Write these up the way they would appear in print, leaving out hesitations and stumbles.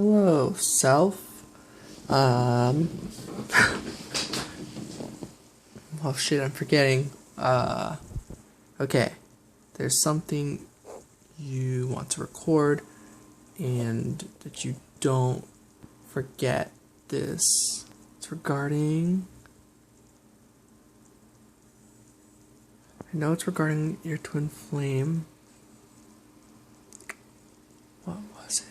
Hello, self. Oh shit, I'm forgetting. Okay. There's something you want to record and that you don't forget this. It's regarding... I know it's regarding your twin flame. What was it?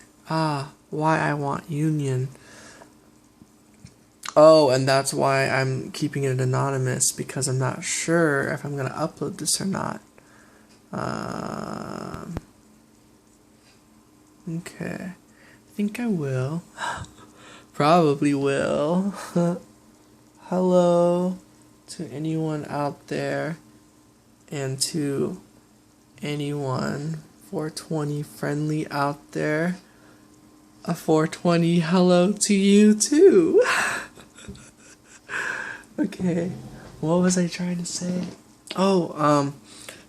Why I want union. Oh, and that's why I'm keeping it anonymous, because I'm not sure if I'm going to upload this or not. Okay. I think I will. Probably will. Hello to anyone out there, and to anyone 420 friendly out there. A 420 hello to you too. Okay, what was I trying to say?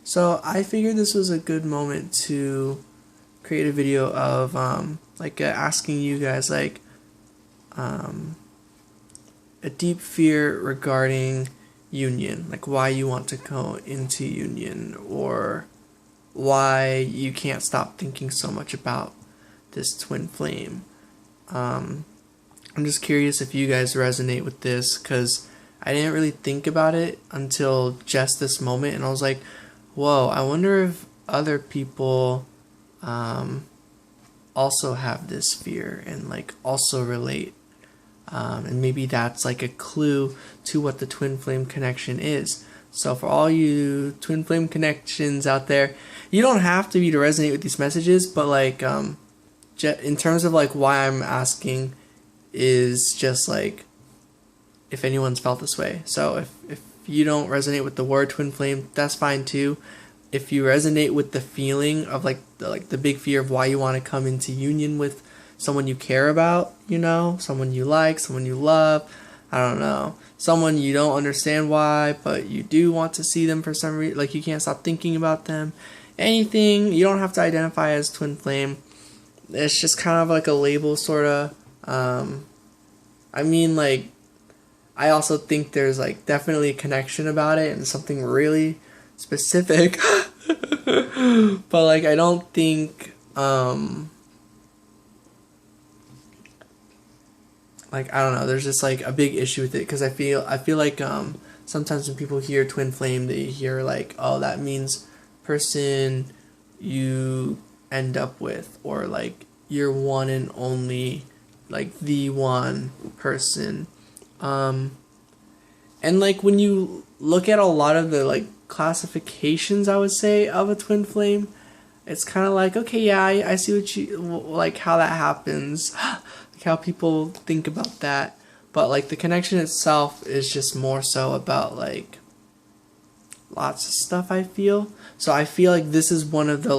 So I figured this was a good moment to create a video of asking you guys a deep fear regarding union, like why you want to go into union, or why you can't stop thinking so much about this twin flame. I'm just curious if you guys resonate with this, because I didn't really think about it until just this moment, and I was like, whoa, I wonder if other people also have this fear and also relate. And maybe that's like a clue to what the twin flame connection is. So for all you twin flame connections out there, you don't have to be to resonate with these messages, but in terms of why I'm asking is just if anyone's felt this way. So if you don't resonate with the word twin flame, that's fine too. If you resonate with the feeling of the big fear of why you want to come into union with someone you care about, someone you like, someone you love, I don't know, someone you don't understand why, but you do want to see them for some reason, you can't stop thinking about them, anything, you don't have to identify as twin flame. It's just kind of like a label, sorta. I also think there's definitely a connection about it and something really specific. But I don't think I don't know, there's just a big issue with it, because I feel sometimes when people hear twin flame, they hear oh, that means person you end up with, or you're one and only, the one person. And when you look at a lot of the classifications, I would say, of a twin flame, it's kind of okay, yeah, I see what you how that happens. How people think about that, but the connection itself is just more so about lots of stuff, I feel. So I feel this is one of the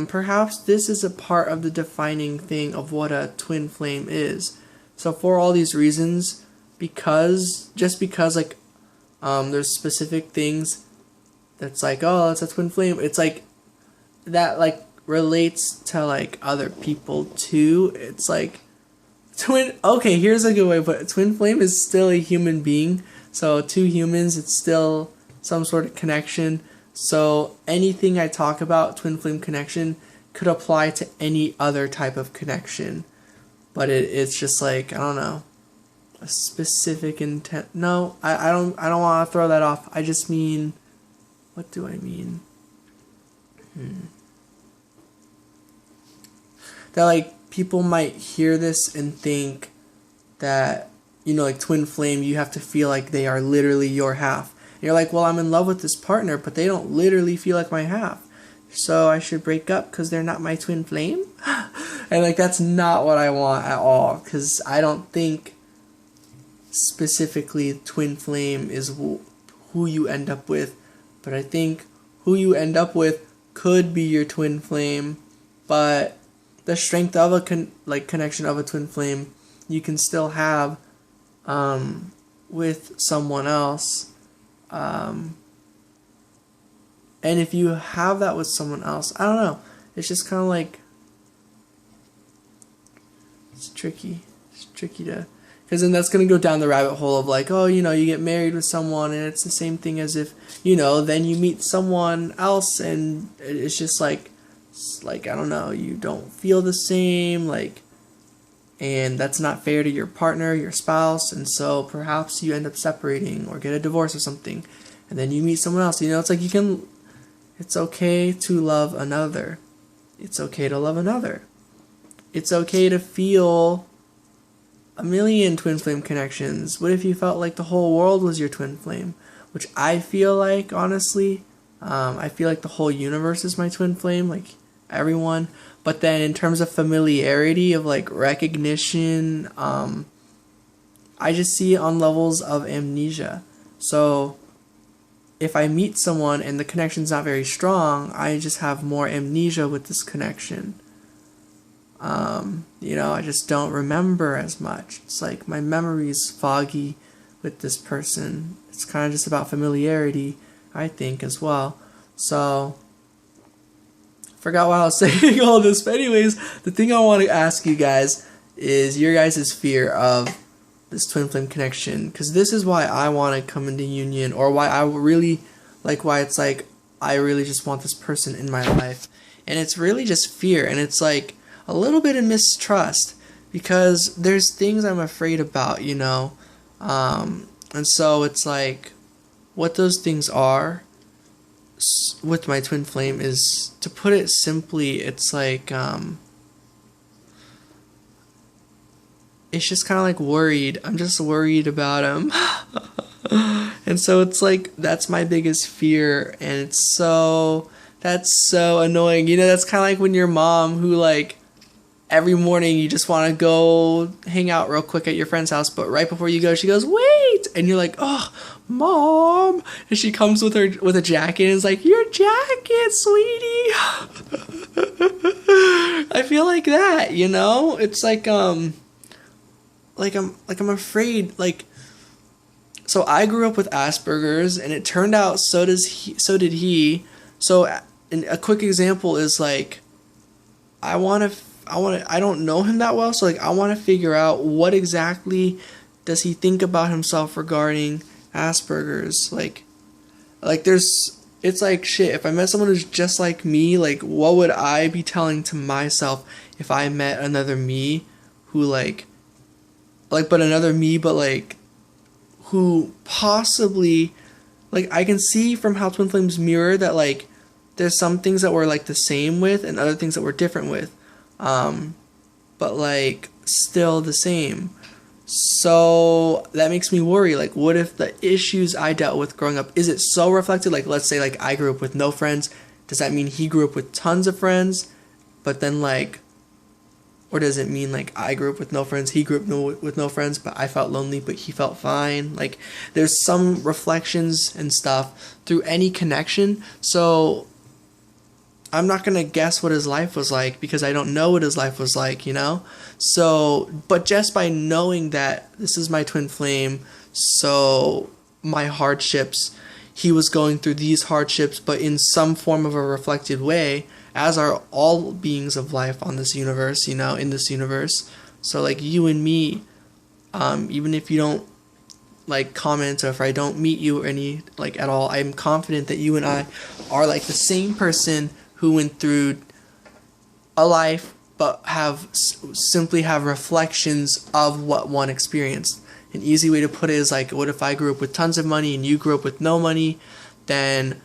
perhaps this is a part of the defining thing of what a twin flame is. So for all these reasons, because there's specific things that's oh, it's a twin flame, it's that relates to other people too. It's twin, okay, here's a good way to put it. Twin flame is still a human being, so two humans, it's still some sort of connection. So anything I talk about twin flame connection could apply to any other type of connection, but it's just I don't know, a specific intent. No, I don't want to throw that off. I just mean, what do I mean? That people might hear this and think that, twin flame, you have to feel like they are literally your half. And you're well, I'm in love with this partner, but they don't literally feel like my half, so I should break up because they're not my twin flame? And that's not what I want at all, because I don't think specifically twin flame is who you end up with, but I think who you end up with could be your twin flame, but the strength of a connection of a twin flame you can still have with someone else, and if you have that with someone else, I don't know, it's just kind of It's tricky. It's tricky to, because then that's going to go down the rabbit hole of like, oh, you know, you get married with someone and it's the same thing as if, you know, then you meet someone else and it's just like, I don't know, you don't feel the same, like, and that's not fair to your partner, your spouse, and so perhaps you end up separating or get a divorce or something, and then you meet someone else. You know, it's like it's okay to love another. It's okay to love another. It's okay to feel a million twin flame connections. What if you felt like the whole world was your twin flame? Which I feel like, honestly, I feel like the whole universe is my twin flame, like everyone. But then in terms of familiarity, of like recognition, I just see it on levels of amnesia. So if I meet someone and the connection's not very strong, I just have more amnesia with this connection. You know, I just don't remember as much. It's like my memory's foggy with this person. It's kind of just about familiarity, I think, as well. So forgot why I was saying all this, but anyways, the thing I want to ask you guys is your guys' fear of this twin flame connection, because this is why I want to come into union, or why I really like, why it's like I really just want this person in my life, and it's really just fear, and it's like a little bit of mistrust, because there's things I'm afraid about, you know, and so it's like what those things are with my twin flame is, to put it simply, it's like it's just kind of like worried. I'm just worried about him. And so it's like that's my biggest fear, and that's so annoying. You know, that's kind of like when your mom, who like every morning you just want to go hang out real quick at your friend's house, but right before you go she goes, wait, and you're like, oh, Mom, and she comes with a jacket and is like, your jacket, sweetie. I feel like that, you know. It's like I'm afraid, like, so I grew up with Asperger's, and it turned out so did he. So a quick example is like, I don't know him that well, so like I want to figure out what exactly does he think about himself regarding Asperger's. Like it's like, shit, if I met someone who's just like me, like what would I be telling to myself if I met another me who but another me, but like who possibly, like, I can see from how twin flames mirror that like there's some things that we're like the same with and other things that we're different with, but like still the same. So that makes me worry, like what if the issues I dealt with growing up, is it so reflected? Like, let's say like I grew up with no friends, does that mean he grew up with tons of friends? But then like, or does it mean like I grew up with no friends, he grew up with no friends, but I felt lonely but he felt fine? Like there's some reflections and stuff through any connection. So I'm not going to guess what his life was like because I don't know what his life was like, you know? So, but just by knowing that this is my twin flame, so my hardships, he was going through these hardships, but in some form of a reflected way, as are all beings of life on this universe, you know, in this universe. So like you and me, even if you don't like comment, or if I don't meet you or any, like at all, I'm confident that you and I are like the same person who went through a life, but simply have reflections of what one experienced. An easy way to put it is like, what if I grew up with tons of money and you grew up with no money? Then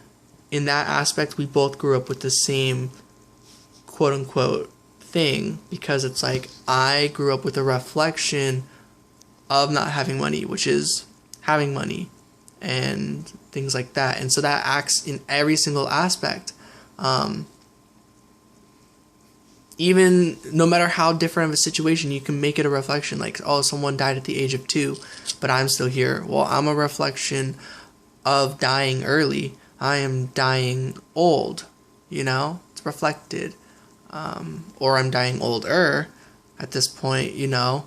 in that aspect, we both grew up with the same quote unquote thing, because it's like I grew up with a reflection of not having money, which is having money and things like that. And so that acts in every single aspect. Even no matter how different of a situation, you can make it a reflection. Like, oh, someone died at the age of 2, but I'm still here. Well, I'm a reflection of dying early. I am dying old, you know? It's reflected. Or I'm dying older at this point, you know?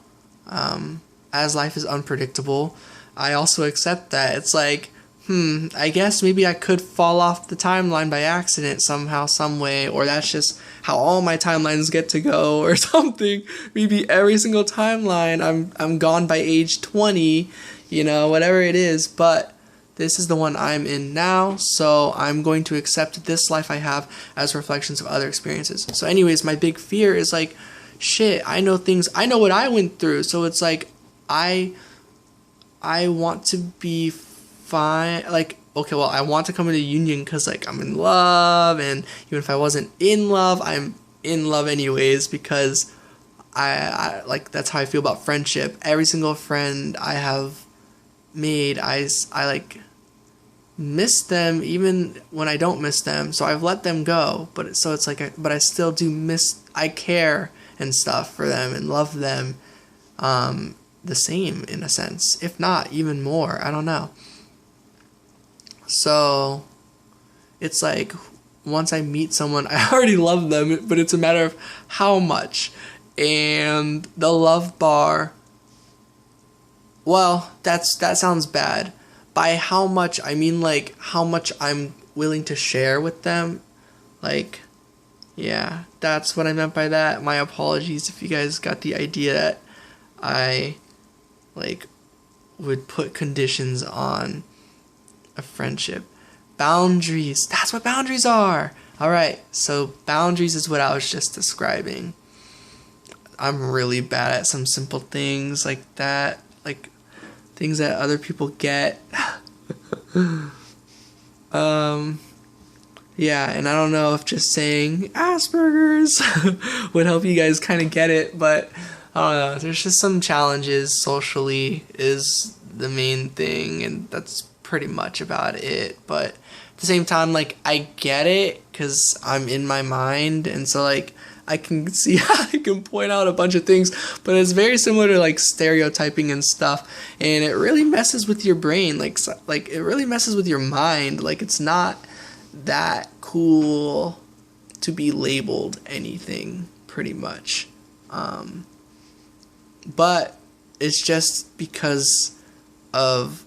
As life is unpredictable, I also accept that. It's like, I guess maybe I could fall off the timeline by accident somehow, some way, or that's just how all my timelines get to go, or something. Maybe every single timeline I'm gone by age 20, whatever it is, but this is the one I'm in now, so I'm going to accept this life I have as reflections of other experiences. So anyways, my big fear is like, shit, I know what I went through, so it's like, I want to be fine, like, okay, well, I want to come into union because, like, I'm in love, and even if I wasn't in love, I'm in love anyways, because I like, that's how I feel about friendship. Every single friend I have made, I like, miss them even when I don't miss them, so I've let them go, but so it's like, but I still do I care and stuff for them and love them, the same in a sense, if not even more, I don't know. So it's like, once I meet someone, I already love them, but it's a matter of how much. And the love bar, well, that sounds bad. By how much, I mean like how much I'm willing to share with them. Like, yeah, that's what I meant by that. My apologies if you guys got the idea that I like would put conditions on a friendship. Boundaries, that's what boundaries are. Alright, so boundaries is what I was just describing. I'm really bad at some simple things like that, like things that other people get. Yeah, and I don't know if just saying Asperger's would help you guys kind of get it, but I don't know, there's just some challenges socially is the main thing, and that's pretty much about it. But at the same time, like, I get it because I'm in my mind, and so like I can see how I can point out a bunch of things, but it's very similar to like stereotyping and stuff, and it really messes with your brain, like it really messes with your mind. Like, it's not that cool to be labeled anything, pretty much, but it's just because of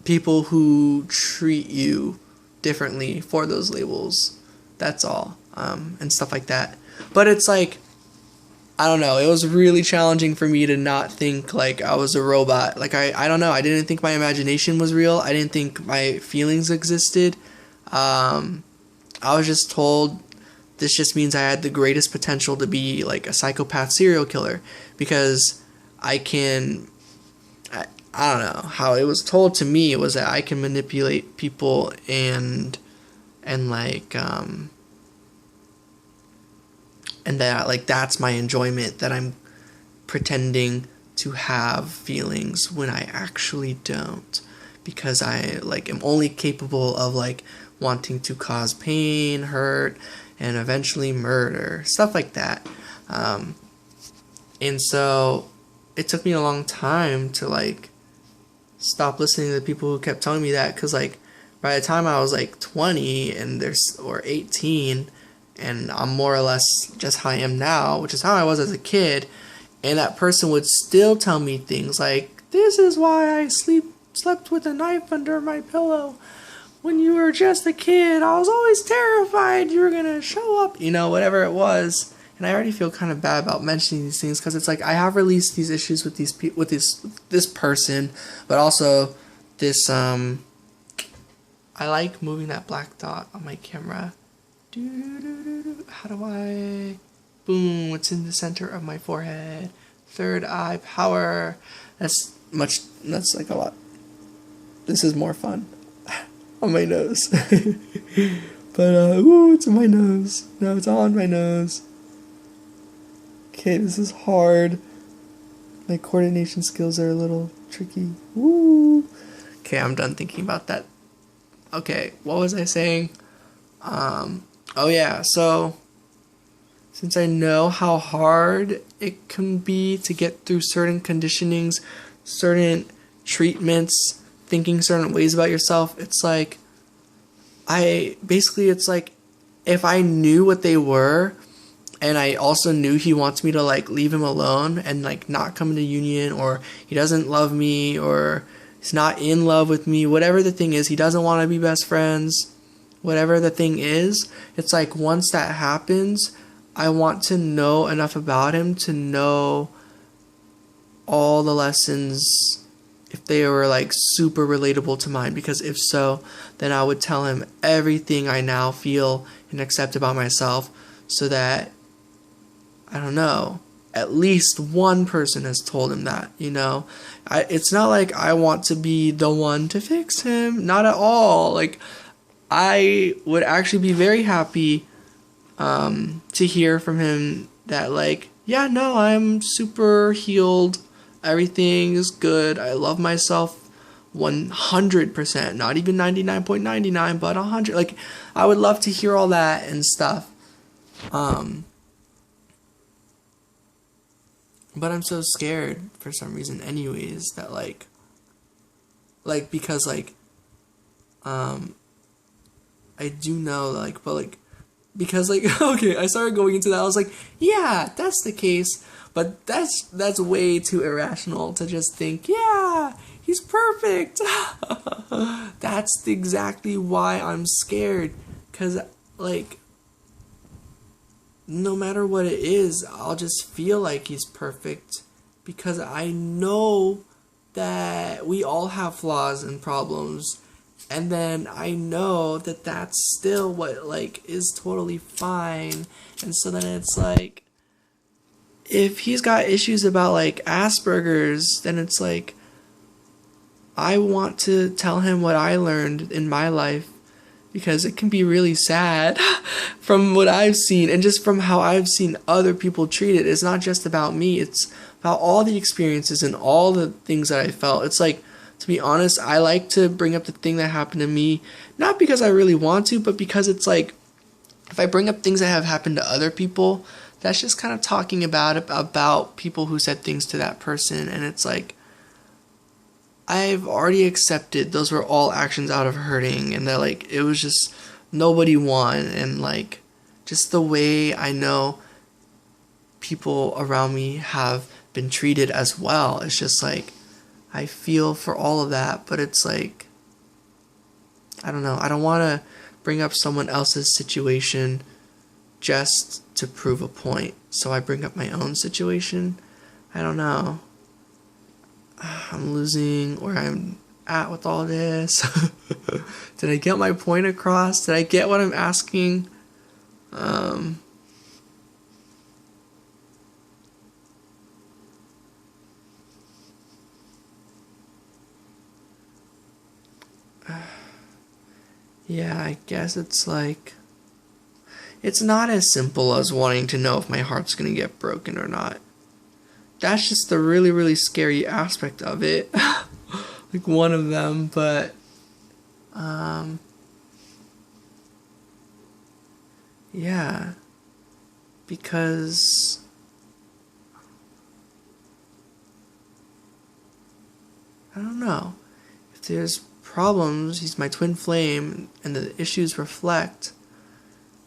people who treat you differently for those labels, that's all, and stuff like that. But it's like, I don't know, it was really challenging for me to not think like I was a robot. Like, I don't know, I didn't think my imagination was real, I didn't think my feelings existed. I was just told this just means I had the greatest potential to be like a psychopath serial killer, because I don't know how it was told to me. It was that I can manipulate people and like, and that like that's my enjoyment, that I'm pretending to have feelings when I actually don't, because I like am only capable of like wanting to cause pain, hurt, and eventually murder, stuff like that. And so it took me a long time to like stop listening to the people who kept telling me that, because like by the time I was like 20 or 18, and I'm more or less just how I am now, which is how I was as a kid, and that person would still tell me things like, this is why I slept with a knife under my pillow. When you were just a kid, I was always terrified you were gonna show up, whatever it was. And I already feel kind of bad about mentioning these things, because it's like I have released these issues with this person, but also this I like moving that black dot on my camera. How do I? Boom! It's in the center of my forehead. Third eye power. That's like a lot. This is more fun on my nose. But it's in my nose. No, it's on my nose. Okay, this is hard. My coordination skills are a little tricky. Woo! Okay, I'm done thinking about that. Okay, what was I saying? Oh yeah, so since I know how hard it can be to get through certain conditionings, certain treatments, thinking certain ways about yourself, it's like, it's like, if I knew what they were, and I also knew he wants me to like leave him alone and like not come into union, or he doesn't love me, or He's not in love with me. Whatever the thing is, he doesn't want to be best friends. Whatever the thing is, it's like once that happens, I want to know enough about him to know all the lessons, if they were like super relatable to mine, because if so, then I would tell him everything I now feel and accept about myself, so that, I don't know, at least one person has told him that, you know. It's not like I want to be the one to fix him, not at all. Like, I would actually be very happy to hear from him that, like, yeah, no, I'm super healed, everything is good, I love myself 100%, not even 99.99, but 100. Like, I would love to hear all that and stuff. But I'm so scared for some reason anyways, that like because like I do know, like, but like, because like, okay, I started going into that, I was like, yeah, that's the case, but that's way too irrational to just think, yeah, he's perfect. That's exactly why I'm scared, because like, no matter what it is, I'll just feel like he's perfect, because I know that we all have flaws and problems, and then I know that that's still what, like, is totally fine. And so then it's like, if he's got issues about, like, Asperger's, then it's like, I want to tell him what I learned in my life, because it can be really sad from what I've seen, and just from how I've seen other people treat it. It's not just about me, it's about all the experiences and all the things that I felt. It's like, to be honest, I like to bring up the thing that happened to me, not because I really want to, but because it's like, if I bring up things that have happened to other people, that's just kind of talking about people who said things to that person, and it's like, I've already accepted those were all actions out of hurting, and that, like, it was just, nobody won, and, like, just the way I know people around me have been treated as well. It's just, like, I feel for all of that, but it's, like, I don't know, I don't want to bring up someone else's situation just to prove a point, so I bring up my own situation. I don't know. I'm losing where I'm at with all this. Did I get my point across? Did I get what I'm asking? Yeah, I guess it's like, it's not as simple as wanting to know if my heart's gonna get broken or not. That's just the really, really scary aspect of it. Like, one of them, but yeah, because I don't know, if there's problems, he's my twin flame, and the issues reflect,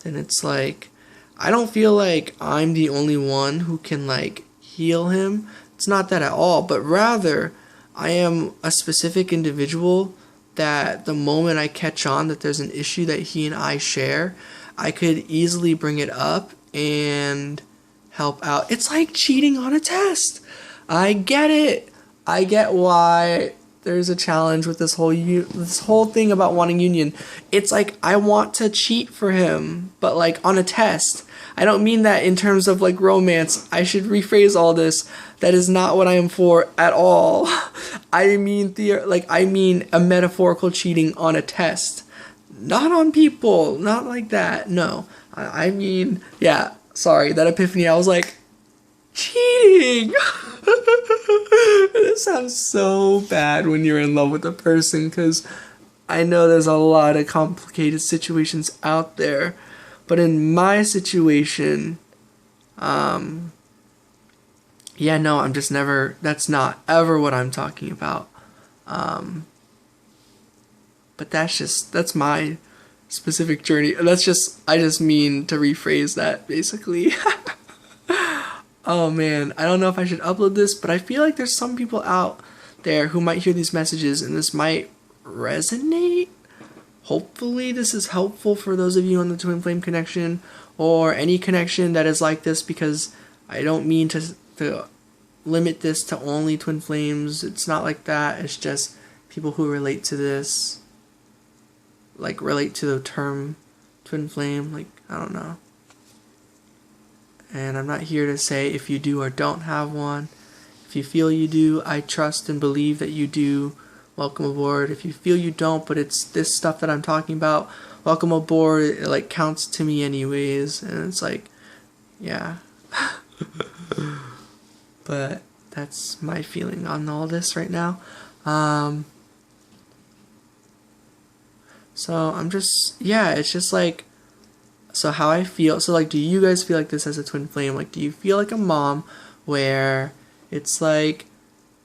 then it's like, I don't feel like I'm the only one who can, like, heal him. It's not that at all, but rather, I am a specific individual that the moment I catch on that there's an issue that he and I share, I could easily bring it up and help out. It's like cheating on a test. I get it. I get why there's a challenge with this whole thing about wanting union. It's like, I want to cheat for him, but like on a test. I don't mean that in terms of like romance. I should rephrase all this. That is not what I am for at all. I mean I mean a metaphorical cheating on a test. Not on people. Not like that. No. I mean, yeah, sorry, that epiphany, I was like, cheating! This sounds so bad when you're in love with a person, because I know there's a lot of complicated situations out there. But in my situation, yeah, no, I'm just never, that's not ever what I'm talking about. But that's my specific journey. I just mean to rephrase that, basically. Oh man, I don't know if I should upload this, but I feel like there's some people out there who might hear these messages and this might resonate. Hopefully this is helpful for those of you on the twin flame connection or any connection that is like this, because I don't mean to limit this to only twin flames. It's not like that. It's just people who relate to this, like relate to the term twin flame, like, I don't know. And I'm not here to say if you do or don't have one. If you feel you do, I trust and believe that you do. Welcome aboard. If you feel you don't, but it's this stuff that I'm talking about, welcome aboard. It like counts to me anyways. And it's like, yeah. But that's my feeling on all this right now. So I'm just, yeah, it's just like, so how I feel. So like, do you guys feel like this as a twin flame? Like, do you feel like a mom where it's like,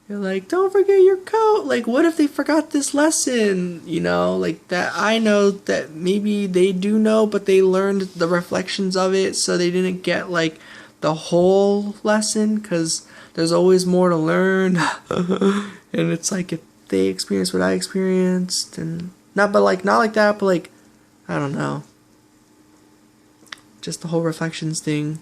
you're like, don't forget your coat. Like, what if they forgot this lesson? You know, like that. I know that maybe they do know, but they learned the reflections of it, so they didn't get like the whole lesson, because there's always more to learn. And it's like, if they experienced what I experienced, and not like that, but like, I don't know, just the whole reflections thing.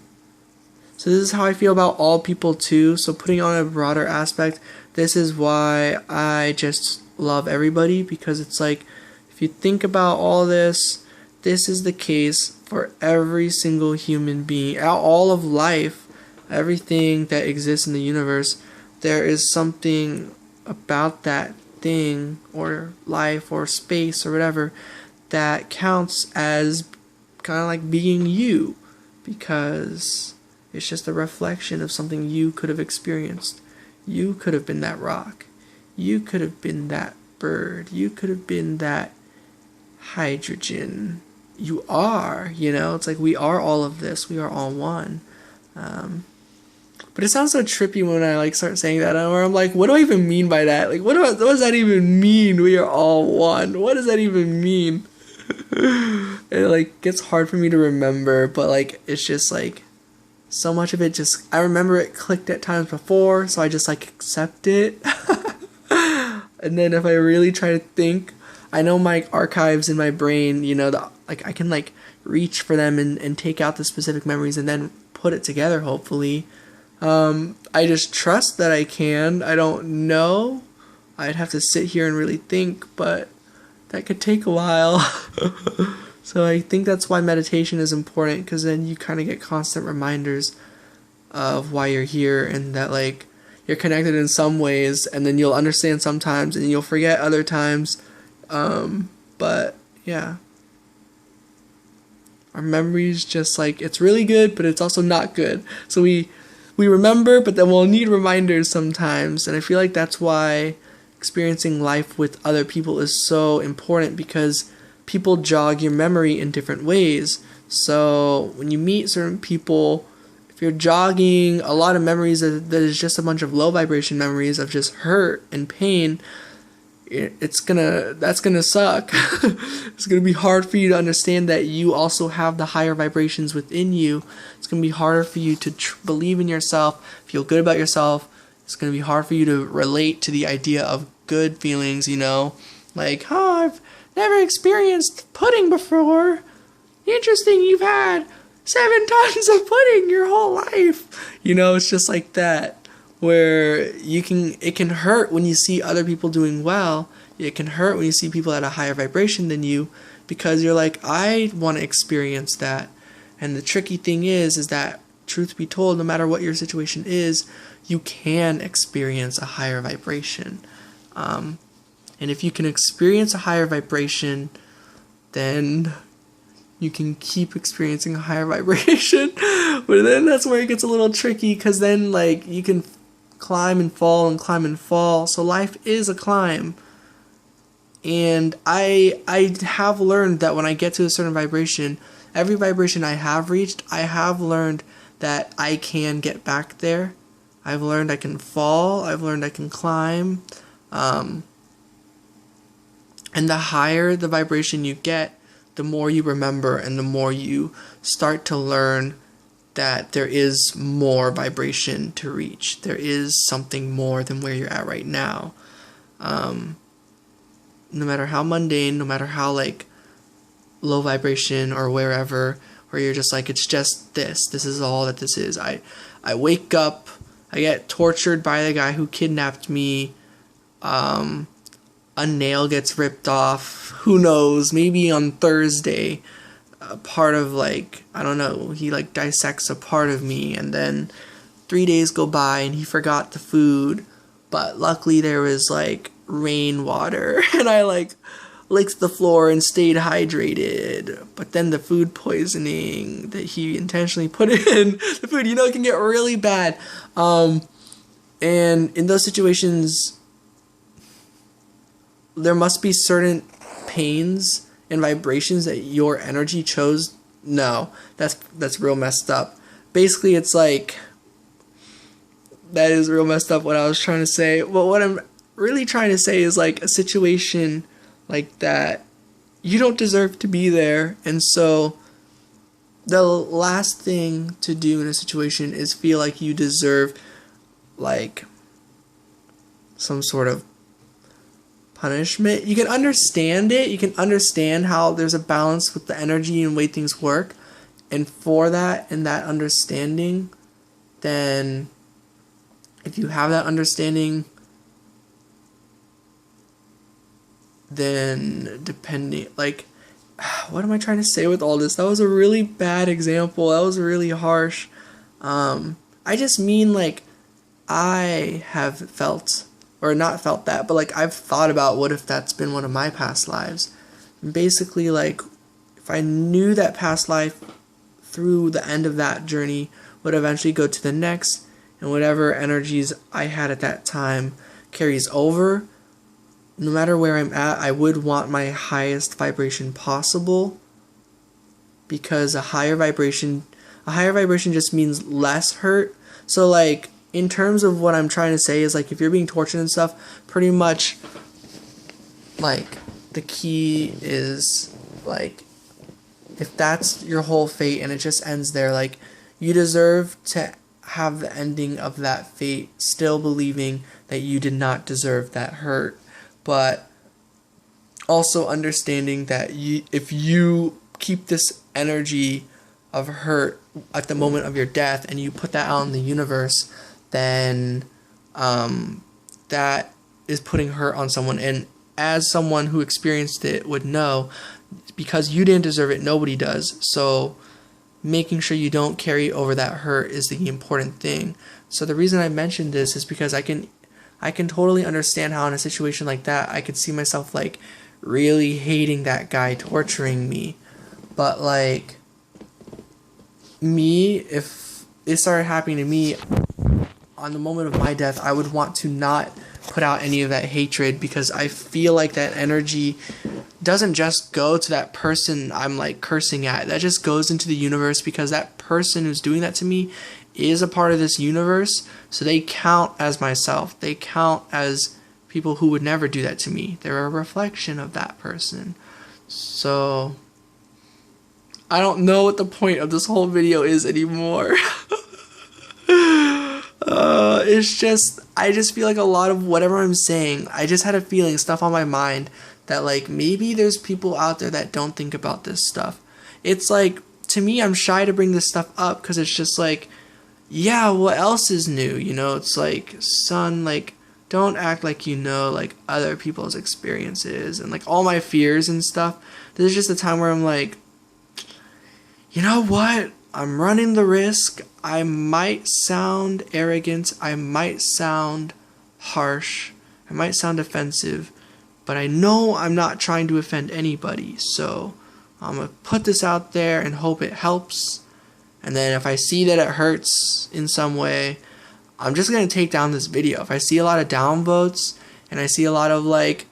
So this is how I feel about all people too. So putting on a broader aspect, this is why I just love everybody, because it's like, if you think about all this, this is the case for every single human being, all of life, everything that exists in the universe. There is something about that thing or life or space or whatever that counts as kind of like being you, because it's just a reflection of something you could have experienced. You could have been that rock. You could have been that bird. You could have been that hydrogen. You are, you know, it's like we are all of this. We are all one. But it sounds so trippy when I like start saying that, where I'm like, what do I even mean by that? Like, what does that even mean? We are all one. What does that even mean? It like gets hard for me to remember, but like, it's just like, so much of it just, I remember it clicked at times before, so I just like accept it. And then if I really try to think, I know my archives in my brain, you know, like I can like reach for them and take out the specific memories and then put it together, hopefully. I just trust that I can. I don't know. I'd have to sit here and really think, but that could take a while. So I think that's why meditation is important, because then you kind of get constant reminders of why you're here, and that like you're connected in some ways, and then you'll understand sometimes and you'll forget other times. But yeah, our memories, just like, it's really good, but it's also not good. So we remember, but then we'll need reminders sometimes. And I feel like that's why experiencing life with other people is so important, because people jog your memory in different ways. So when you meet certain people, if you're jogging a lot of memories that is just a bunch of low vibration memories of just hurt and pain, that's gonna suck. It's gonna be hard for you to understand that you also have the higher vibrations within you. It's gonna be harder for you to believe in yourself, feel good about yourself. It's gonna be hard for you to relate to the idea of good feelings, you know, like, oh, I've never experienced pudding before. Interesting, you've had 7 tons of pudding your whole life. You know, it's just like that, where it can hurt when you see other people doing well. It can hurt when you see people at a higher vibration than you, because you're like, I want to experience that. And the tricky thing is that, truth be told, no matter what your situation is, you can experience a higher vibration. And if you can experience a higher vibration, then you can keep experiencing a higher vibration. But then that's where it gets a little tricky, because then like you can climb and fall and climb and fall. So life is a climb. And I have learned that when I get to a certain vibration, every vibration I have reached, I have learned that I can get back there. I've learned I can fall. I've learned I can climb. And the higher the vibration you get, the more you remember and the more you start to learn that there is more vibration to reach. There is something more than where you're at right now. No matter how mundane, no matter how like low vibration or wherever, where you're just like, it's just this is all that this is. I wake up, I get tortured by the guy who kidnapped me, a nail gets ripped off, who knows, maybe on Thursday, a part of like, I don't know, he like dissects a part of me, and then 3 days go by and he forgot the food, but luckily there was like rainwater and I like licked the floor and stayed hydrated. But then the food poisoning that he intentionally put in the food, you know, it can get really bad. And in those situations, there must be certain pains and vibrations that your energy chose. No, that's real messed up. Basically, it's like, that is real messed up what I was trying to say. But what I'm really trying to say is like a situation like that, you don't deserve to be there. And so the last thing to do in a situation is feel like you deserve like some sort of punishment. You can understand it. You can understand how there's a balance with the energy and way things work. And for that and that understanding, then if you have that understanding, then depending, like, what am I trying to say with all this? That was a really bad example. That was really harsh. I just mean, like, I have felt, or not felt that, but like I've thought about what if that's been one of my past lives. And basically, like, if I knew that past life through the end of that journey would eventually go to the next, and whatever energies I had at that time carries over, no matter where I'm at, I would want my highest vibration possible, because a higher vibration just means less hurt. So like, in terms of what I'm trying to say is like, if you're being tortured and stuff, pretty much like the key is like, if that's your whole fate and it just ends there, like, you deserve to have the ending of that fate still believing that you did not deserve that hurt, but also understanding that if you keep this energy of hurt at the moment of your death and you put that out in the universe, then that is putting hurt on someone. And as someone who experienced it would know, because you didn't deserve it, nobody does. So making sure you don't carry over that hurt is the important thing. So the reason I mentioned this is because I can totally understand how in a situation like that, I could see myself like really hating that guy torturing me. But like me, if it started happening to me on the moment of my death, I would want to not put out any of that hatred, because I feel like that energy doesn't just go to that person I'm like cursing at. That just goes into the universe, because that person who's doing that to me is a part of this universe. So they count as myself. They count as people who would never do that to me. They're a reflection of that person. So I don't know what the point of this whole video is anymore. It's just, I just feel like a lot of whatever I'm saying, I just had a feeling, stuff on my mind, that like maybe there's people out there that don't think about this stuff. It's like, to me, I'm shy to bring this stuff up because it's just like, yeah, what else is new? You know, it's like, son, like, don't act like you know like other people's experiences and like all my fears and stuff. There's just a time where I'm like, you know what? I'm running the risk. I might sound arrogant. I might sound harsh. I might sound offensive. But I know I'm not trying to offend anybody. So I'm going to put this out there and hope it helps. And then if I see that it hurts in some way, I'm just going to take down this video. If I see a lot of downvotes and I see a lot of like,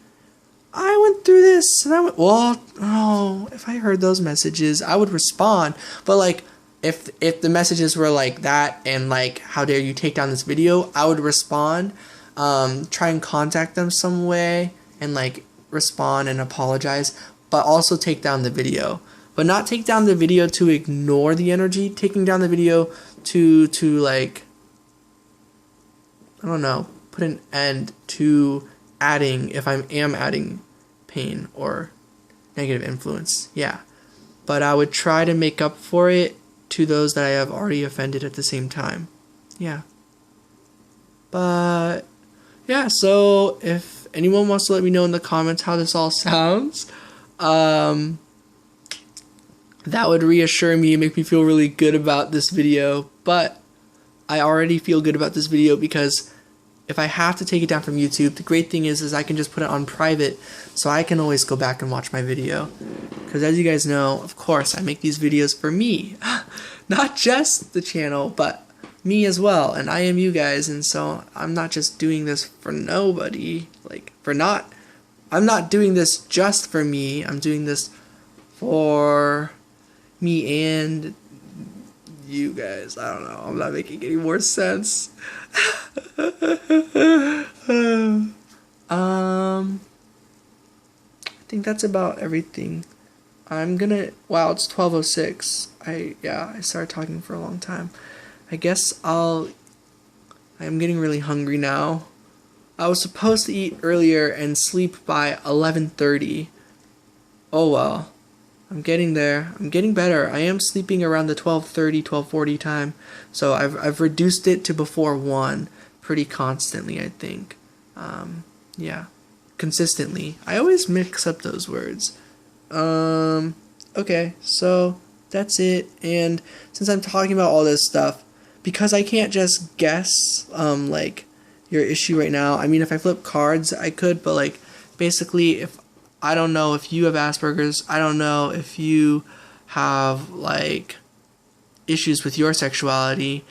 I went through this and I went, well, oh, if I heard those messages, I would respond. But like, if the messages were like that and like, how dare you take down this video, I would respond, try and contact them some way and like respond and apologize, but also take down the video. but not take down the video to ignore the energy. Taking down the video to like, I don't know, put an end to adding, if I am adding pain or negative influence. Yeah. But I would try to make up for it to those that I have already offended at the same time. Yeah. But yeah, so if anyone wants to let me know in the comments how this all sounds, that would reassure me and make me feel really good about this video. But I already feel good about this video because if I have to take it down from YouTube, the great thing is I can just put it on private, so I can always go back and watch my video. Because as you guys know, of course, I make these videos for me. Not just the channel, but me as well. And I am you guys, and so I'm not just doing this for nobody. I'm not doing this just for me. I'm doing this for me and you guys. I don't know. I'm not making any more sense. I think that's about everything. Wow, it's 12:06. I started talking for a long time. I guess I'm getting really hungry now. I was supposed to eat earlier and sleep by 11:30. Oh well. I'm getting there. I'm getting better. I am sleeping around the 12:30, 12:40 time. So I've reduced it to before 1 pretty constantly, I think. Yeah. Consistently. I always mix up those words. Okay, so that's it. And since I'm talking about all this stuff, because I can't just guess, like, your issue right now. I mean, if I flip cards, I could, but, like, basically, I don't know if you have Asperger's. I don't know if you have, like, issues with your sexuality.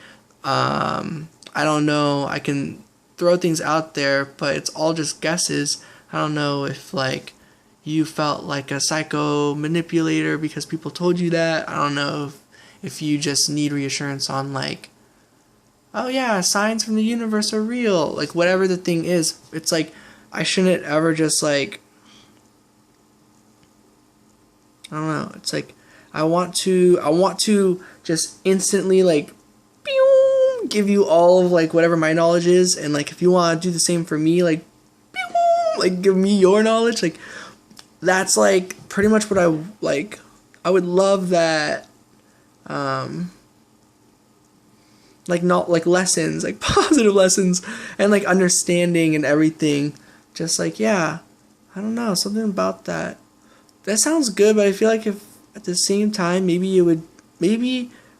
I don't know. I can throw things out there, but it's all just guesses. I don't know if, like, you felt like a psycho manipulator because people told you that. I don't know if you just need reassurance on, like, oh yeah, signs from the universe are real. Like, whatever the thing is, it's like, I shouldn't ever just, like, I don't know. It's like, I want to just instantly, like, pew, give you all of, like, whatever my knowledge is. And, like, if you want to do the same for me, like, pew, like, give me your knowledge. Like, that's, like, pretty much what I would love that, like, not, like, lessons, like, positive lessons, and, like, understanding and everything. Just, like, yeah, I don't know, something about that. That sounds good, but I feel like if, at the same time, maybe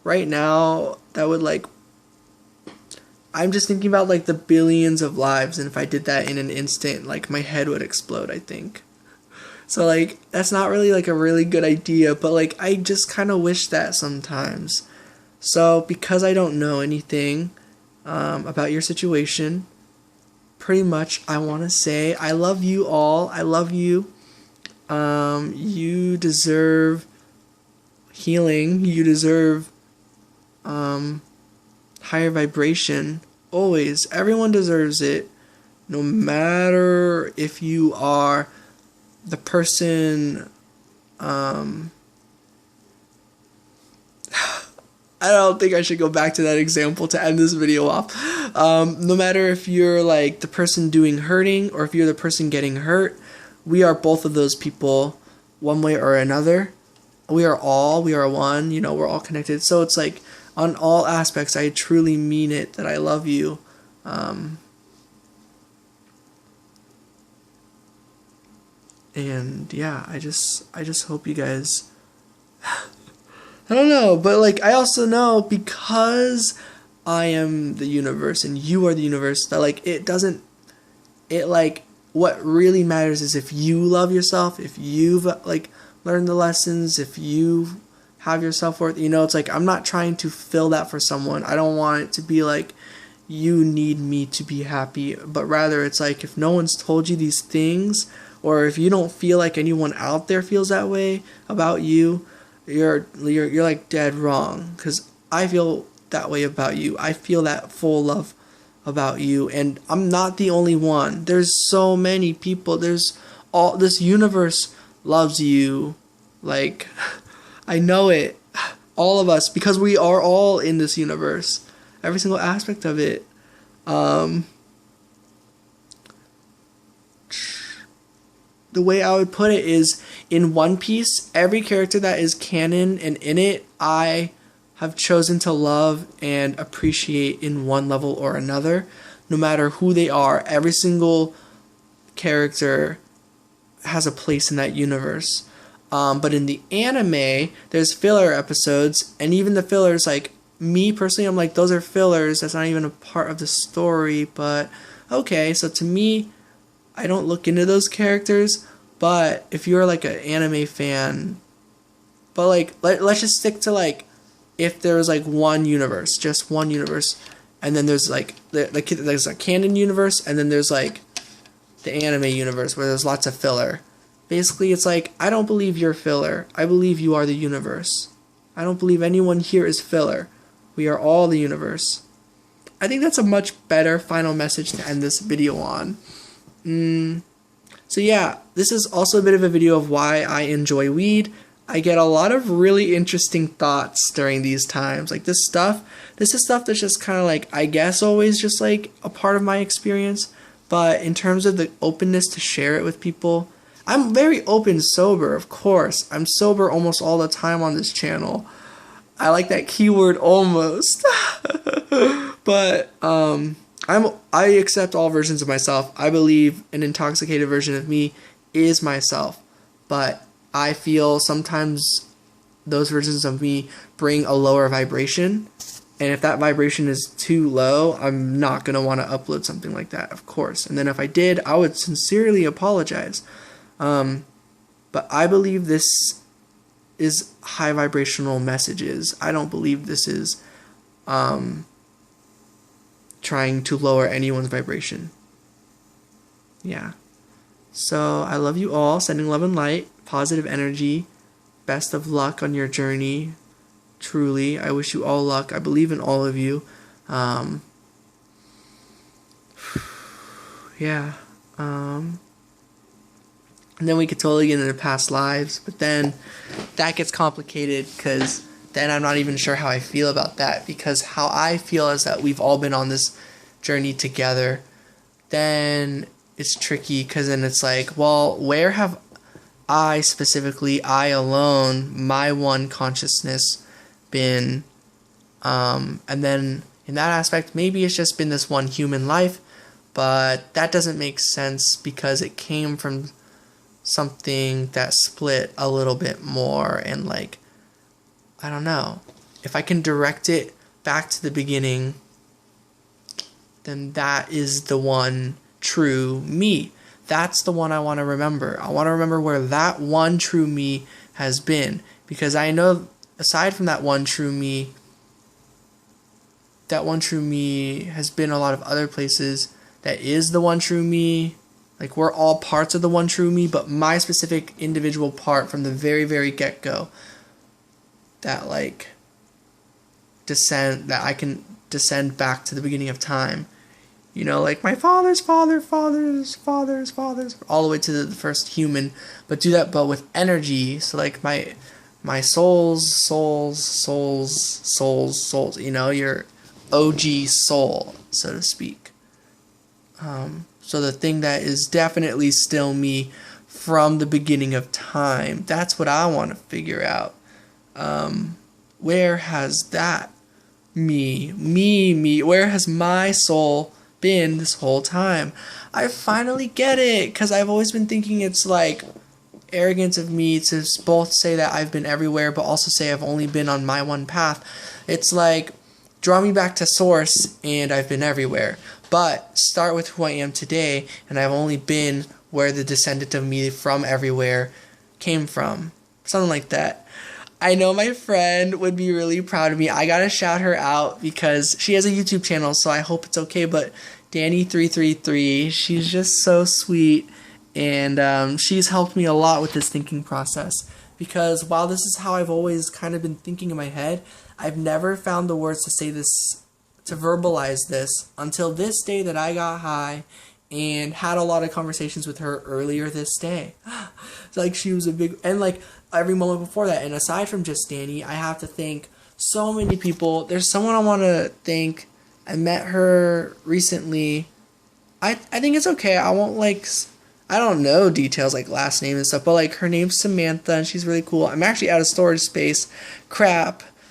right now, that would, like, I'm just thinking about, like, the billions of lives, and if I did that in an instant, like, my head would explode, I think. So, like, that's not really, like, a really good idea, but, like, I just kind of wish that sometimes. So, because I don't know anything about your situation, pretty much I want to say I love you all. I love you. You deserve healing. You deserve higher vibration. Always. Everyone deserves it. No matter if you are the person, I don't think I should go back to that example to end this video off. No matter if you're, like, the person doing hurting or if you're the person getting hurt, we are both of those people one way or another. We are one, you know, we're all connected. So it's like, on all aspects, I truly mean it that I love you. And yeah, I just hope you guys, I don't know, but, like, I also know because I am the universe and you are the universe that, like, what really matters is if you love yourself, if you've, like, learned the lessons, if you have your self-worth, you know, it's like, I'm not trying to fill that for someone. I don't want it to be like, you need me to be happy, but rather it's like, if no one's told you these things, or if you don't feel like anyone out there feels that way about you, you're like dead wrong, because I feel that way about you. I feel that full love about you, and I'm not the only one. There's so many people. This universe loves you. Like, I know it. All of us, because we are all in this universe. Every single aspect of it. The way I would put it is, in One Piece, every character that is canon and in it, I have chosen to love and appreciate in one level or another. No matter who they are, every single character has a place in that universe. But in the anime, there's filler episodes, and even the fillers, like, me personally, I'm like, those are fillers, that's not even a part of the story, but okay, so to me, I don't look into those characters, but if you're like an anime fan, but like, let's just stick to like, if there's like one universe, just one universe, and then there's like, there's a canon universe, and then there's like the anime universe where there's lots of filler. Basically, it's like, I don't believe you're filler. I believe you are the universe. I don't believe anyone here is filler. We are all the universe. I think that's a much better final message to end this video on. So yeah, this is also a bit of a video of why I enjoy weed. I get a lot of really interesting thoughts during these times. Like this is stuff that's just kind of like, I guess always just like a part of my experience. But in terms of the openness to share it with people, I'm very open sober, of course. I'm sober almost all the time on this channel. I like that keyword, almost. But I accept all versions of myself. I believe an intoxicated version of me is myself. But I feel sometimes those versions of me bring a lower vibration. And if that vibration is too low, I'm not going to want to upload something like that, of course. And then if I did, I would sincerely apologize. But I believe this is high vibrational messages. I don't believe this is trying to lower anyone's vibration. Yeah. So I love you all. Sending love and light, positive energy. Best of luck on your journey. Truly, I wish you all luck. I believe in all of you. Yeah. And then we could totally get into past lives, but then that gets complicated because then I'm not even sure how I feel about that, because how I feel is that we've all been on this journey together. Then it's tricky because then it's like, well, where have I specifically, I alone, my one consciousness been? And then in that aspect, maybe it's just been this one human life, but that doesn't make sense because it came from something that split a little bit more, and like, I don't know, if I can direct it back to the beginning, then that is the one true me. That's the one I want to remember. I want to remember where that one true me has been, because I know aside from that one true me has been a lot of other places. That is the one true me. Like, we're all parts of the one true me, but my specific individual part from the very, very get-go, that, like, that I can descend back to the beginning of time. You know, like, my father's fathers, all the way to the first human, but do that, but with energy. So, like, my souls, you know, your OG soul, so to speak. So the thing that is definitely still me from the beginning of time, that's what I want to figure out. Where has that me, where has my soul been this whole time? I finally get it, because I've always been thinking it's like arrogance of me to both say that I've been everywhere, but also say I've only been on my one path. It's like, draw me back to source, and I've been everywhere. But start with who I am today, and I've only been where the descendant of me from everywhere came from. Something like that. I know my friend would be really proud of me. I gotta shout her out because she has a YouTube channel, so I hope it's okay. But Danny333, she's just so sweet, and she's helped me a lot with this thinking process. Because while this is how I've always kind of been thinking in my head, I've never found the words to say this, to verbalize this, until this day that I got high and had a lot of conversations with her earlier this day. Like, she was a big, and like, every moment before that. And aside from just Danny, I have to thank so many people. There's someone I want to thank. I met her recently. I think it's okay. I won't like, I don't know details like last name and stuff, but like her name's Samantha and she's really cool. I'm actually out of storage space. Crap.